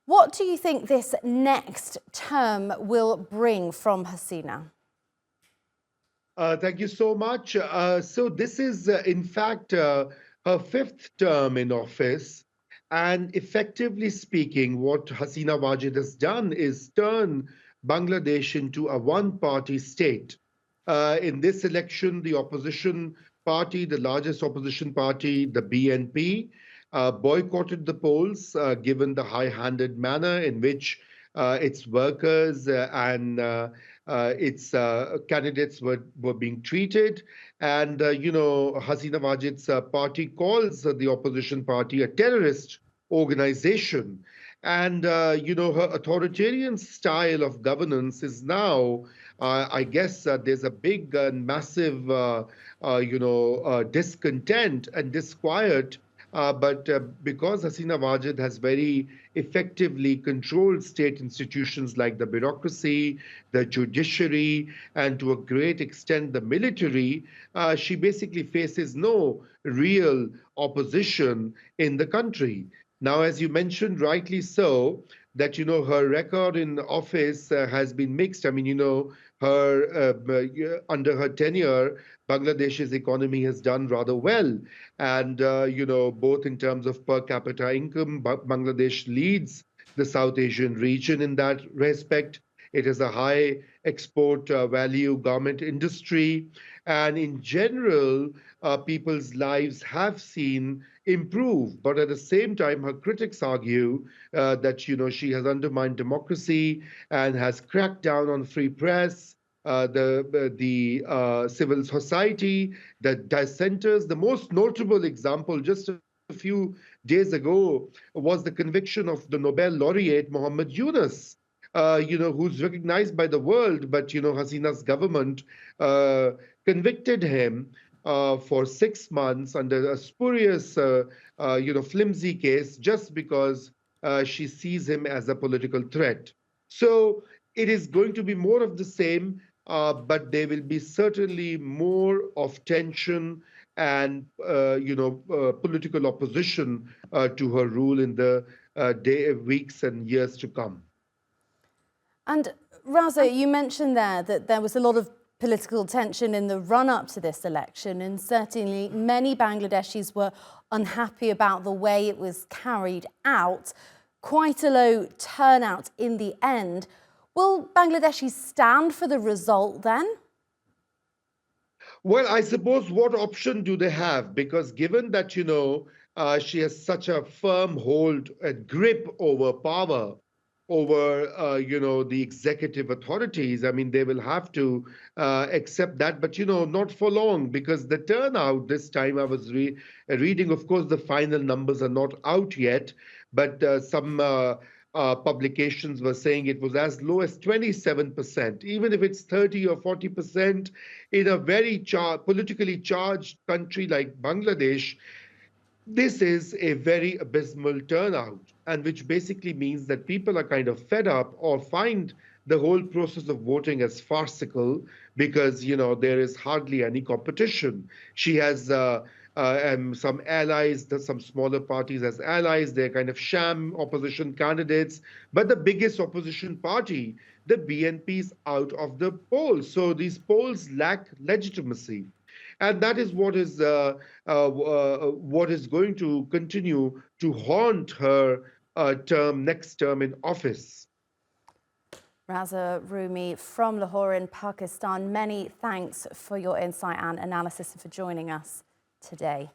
What do you think this next term will bring from Hasina? Thank you so much. So this is, in fact, her fifth term in office. And effectively speaking, what Hasina Wajid has done is turn Bangladesh into a one-party state. In this election, the opposition party, the largest opposition party, the BNP, boycotted the polls, given the high-handed manner in which its workers and its candidates were being treated. And, Hasina Wajid's party calls the opposition party a terrorist organization. And, her authoritarian style of governance is now, I guess, there's a big and massive, discontent and disquiet, but because Hasina Wajid has very effectively controlled state institutions like the bureaucracy, the judiciary, and to a great extent the military, she basically faces no real opposition in the country. Now, as you mentioned rightly so, that her record in office has been mixed. I mean, her under her tenure, Bangladesh's economy has done rather well, and both in terms of per capita income, Bangladesh leads the South Asian region in that respect. It has a high export value garment industry, and in general, people's lives have seen improve. But at the same time, her critics argue that she has undermined democracy and has cracked down on free press, the civil society, the dissenters. The most notable example, just a few days ago, was the conviction of the Nobel laureate Muhammad Yunus. Who's recognized by the world, but Hasina's government uh, convicted him for 6 months under a spurious, flimsy case just because she sees him as a political threat. So it is going to be more of the same, but there will be certainly more of tension and political opposition to her rule in the weeks and years to come. And Raza, you mentioned there that there was a lot of political tension in the run-up to this election, and certainly many Bangladeshis were unhappy about the way it was carried out. Quite a low turnout in the end. Will Bangladeshis stand for the result then? Well, I suppose what option do they have? Because given that, she has such a firm hold and grip over power, over, the executive authorities, I mean, they will have to accept that, but, not for long, because the turnout this time I was reading, of course, the final numbers are not out yet, but some publications were saying it was as low as 27%. Even if it's 30 or 40% in a very politically charged country like Bangladesh, this is a very abysmal turnout, and which basically means that people are kind of fed up or find the whole process of voting as farcical because there is hardly any competition. She has some allies, some smaller parties as allies. They're kind of sham opposition candidates, but the biggest opposition party, the BNP, is out of the polls. So these polls lack legitimacy. And that is what is going to continue to haunt her next term in office. Raza Rumi from Lahore in Pakistan, many thanks for your insight and analysis and for joining us today.